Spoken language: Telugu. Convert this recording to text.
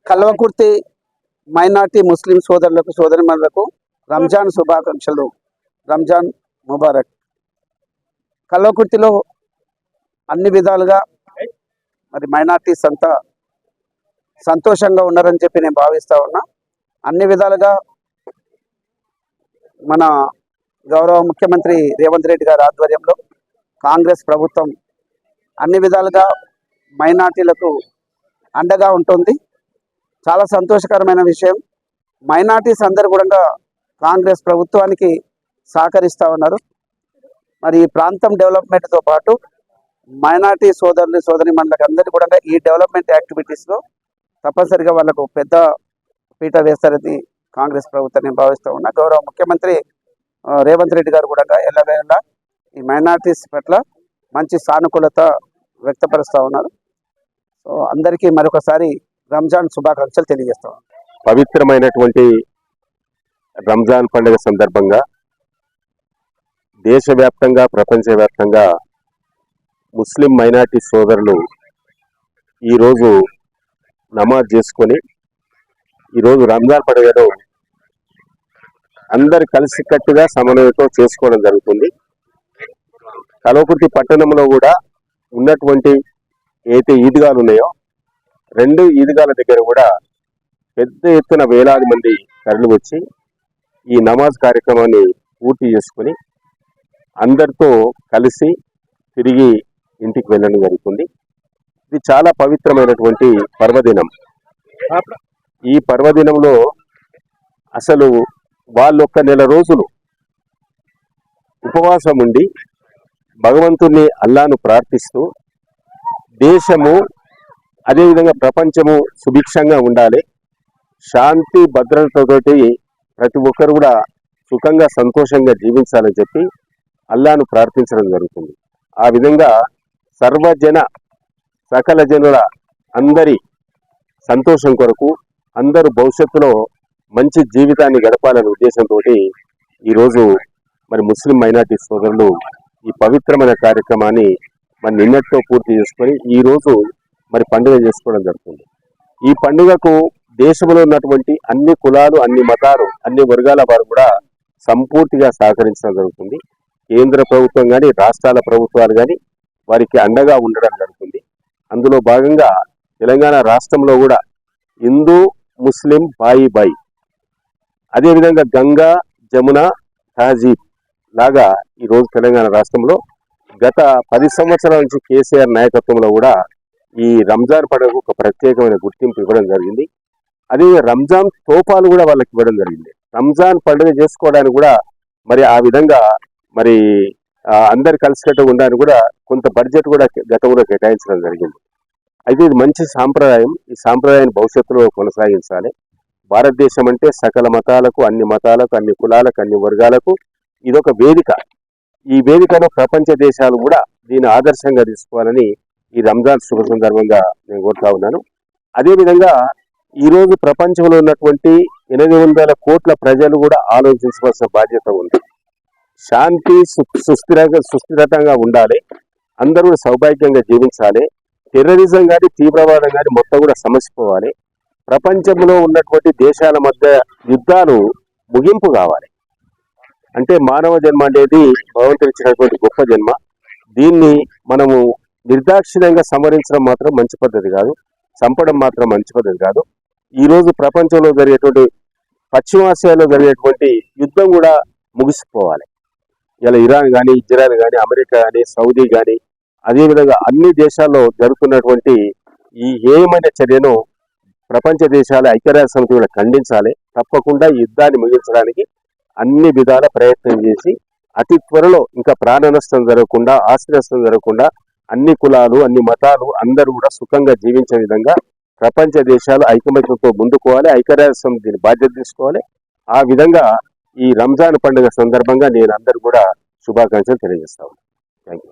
కల్వకుర్తి మైనార్టీ ముస్లిం సోదరులకు సోదరిమణులకు రంజాన్ శుభాకాంక్షలు. రంజాన్ ముబారక్. కల్వకుర్తిలో అన్ని విధాలుగా మరి మైనార్టీస్ అంతా సంతోషంగా ఉన్నారని చెప్పి నేను భావిస్తా ఉన్నా. అన్ని విధాలుగా మన గౌరవ ముఖ్యమంత్రి రేవంత్ రెడ్డి గారి ఆధ్వర్యంలో కాంగ్రెస్ ప్రభుత్వం అన్ని విధాలుగా మైనార్టీలకు అండగా ఉంటుంది. చాలా సంతోషకరమైన విషయం. మైనార్టీస్ అందరూ కూడా కాంగ్రెస్ ప్రభుత్వానికి సహకరిస్తూ ఉన్నారు. మరి ఈ ప్రాంతం డెవలప్మెంట్తో పాటు మైనార్టీ సోదరులు సోదరిమణులకు అందరికీ కూడా ఈ డెవలప్మెంట్ యాక్టివిటీస్లో తప్పనిసరిగా వాళ్ళకు పెద్ద పీట వేస్తారని కాంగ్రెస్ ప్రభుత్వం నేను భావిస్తూ ఉన్నా. గౌరవ ముఖ్యమంత్రి రేవంత్ రెడ్డి గారు కూడా ఎల్లవేళలా ఈ మైనార్టీస్ పట్ల మంచి సానుకూలత వ్యక్తపరుస్తూ ఉన్నారు. సో అందరికీ మరొకసారి రంజాన్ శుభాకాంక్షలు తెలియజేస్తాం. పవిత్రమైనటువంటి రంజాన్ పండుగ సందర్భంగా దేశవ్యాప్తంగా ప్రపంచవ్యాప్తంగా ముస్లిం మైనార్టీ సోదరులు ఈరోజు నమాజ్ చేసుకొని ఈరోజు రంజాన్ పండుగను అందరు కలిసికట్టుగా సమన్వయంతో చేసుకోవడం జరుగుతుంది. కల్వకుర్తి పట్టణంలో కూడా ఉన్నటువంటి ఏదైతే ఈద్గాలు ఉన్నాయో 2 ఈద్గాల దగ్గర కూడా పెద్ద ఎత్తున వేలాది మంది తరలి వచ్చి ఈ నమాజ్ కార్యక్రమాన్ని పూర్తి చేసుకుని అందరితో కలిసి తిరిగి ఇంటికి వెళ్ళడం జరుగుతుంది. ఇది చాలా పవిత్రమైనటువంటి పర్వదినం. ఈ పర్వదినంలో అసలు వాళ్ళు 1 నెల రోజులు ఉపవాసం ఉండి భగవంతుని అల్లాను ప్రార్థిస్తూ దేశము అదేవిధంగా ప్రపంచము సుభిక్షంగా ఉండాలి, శాంతి భద్రతతోటి ప్రతి ఒక్కరు కూడా సుఖంగా సంతోషంగా జీవించాలని చెప్పి అల్లాను ప్రార్థించడం జరుగుతుంది. ఆ విధంగా సర్వజన సకల జనుల అందరి సంతోషం కొరకు అందరూ భవిష్యత్తులో మంచి జీవితాన్ని గడపాలనే ఉద్దేశంతో ఈరోజు మరి ముస్లిం మైనార్టీ సోదరులు ఈ పవిత్రమైన కార్యక్రమాన్ని మరి నిన్నటితో పూర్తి చేసుకొని ఈరోజు మరి పండుగ చేసుకోవడం జరుగుతుంది. ఈ పండుగకు దేశంలో ఉన్నటువంటి అన్ని కులాలు, అన్ని మతాలు, అన్ని వర్గాల వారు కూడా సంపూర్తిగా సహకరించడం జరుగుతుంది. కేంద్ర ప్రభుత్వం కానీ రాష్ట్రాల ప్రభుత్వాలు కానీ వారికి అండగా ఉండడం జరుగుతుంది. అందులో భాగంగా తెలంగాణ రాష్ట్రంలో కూడా హిందూ ముస్లిం బాయి బాయి, అదేవిధంగా గంగా జమున తహజీబ్ లాగా ఈరోజు తెలంగాణ రాష్ట్రంలో గత 10 సంవత్సరాల నుంచి కేసీఆర్ నాయకత్వంలో కూడా ఈ రంజాన్ పండుగకు ఒక ప్రత్యేకమైన గుర్తింపు ఇవ్వడం జరిగింది. అదే రంజాన్ తోఫాలు కూడా వాళ్ళకి ఇవ్వడం జరిగింది. రంజాన్ పండుగ చేసుకోవడానికి కూడా మరి ఆ విధంగా మరి అందరు కలిసికట్టుగా ఉండడానికి కూడా కొంత బడ్జెట్ కూడా గతంలో కేటాయించడం జరిగింది. అయితే ఇది మంచి సాంప్రదాయం. ఈ సాంప్రదాయాన్ని భవిష్యత్తులో కొనసాగించాలి. భారతదేశం అంటే సకల మతాలకు, అన్ని మతాలకు, అన్ని కులాలకు, అన్ని వర్గాలకు ఇదొక వేదిక. ఈ వేదికను ప్రపంచ దేశాలు కూడా దీన్ని ఆదర్శంగా తీసుకోవాలని ఈ రంజాన్ శుభ సందర్భంగా నేను కోరుతా ఉన్నాను. అదేవిధంగా ఈరోజు ప్రపంచంలో ఉన్నటువంటి 800 కోట్ల ప్రజలు కూడా ఆలోచించవలసిన బాధ్యత ఉంది. శాంతి సుస్థిరతంగా ఉండాలి, అందరూ సౌభాగ్యంగా జీవించాలి. టెర్రరిజం కానీ తీవ్రవాదం కానీ మొత్తం కూడా సమసిపోవాలి. ప్రపంచంలో ఉన్నటువంటి దేశాల మధ్య యుద్ధాలు ముగింపు కావాలి. అంటే మానవ జన్మ అనేది భగవంతుడు ఇచ్చినటువంటి గొప్ప జన్మ. దీన్ని మనము నిర్దాక్షిణ్యంగా సంహరించడం మాత్రం మంచి పద్ధతి కాదు, చంపడం మాత్రం మంచి పద్ధతి కాదు. ఈరోజు ప్రపంచంలో జరిగేటువంటి పశ్చిమాసియాలో జరిగేటువంటి యుద్ధం కూడా ముగిసిపోవాలి. ఇలా ఇరాన్ కానీ, ఇజ్రాయెల్ కానీ, అమెరికా కానీ, సౌదీ కానీ, అదేవిధంగా అన్ని దేశాల్లో జరుగుతున్నటువంటి ఈ ఏమైన చర్యను ప్రపంచ దేశాల ఐక్యరాజ్య సమితి కూడా ఖండించాలి. తప్పకుండా యుద్ధాన్ని ముగించడానికి అన్ని విధాల ప్రయత్నం చేసి అతి త్వరలో ఇంకా ప్రాణ నష్టం జరగకుండా, ఆస్తి నష్టం జరగకుండా అన్ని కులాలు, అన్ని మతాలు అందరూ కూడా సుఖంగా జీవించే విధంగా ప్రపంచ దేశాలు ఐకమత్యంతో ముందుకోవాలి. ఐక్యరాజ్య సమితిని బాధ్యత తీసుకోవాలి. ఆ విధంగా ఈ రంజాన్ పండుగ సందర్భంగా నేను అందరూ కూడా శుభాకాంక్షలు తెలియజేస్తాను. Thank you.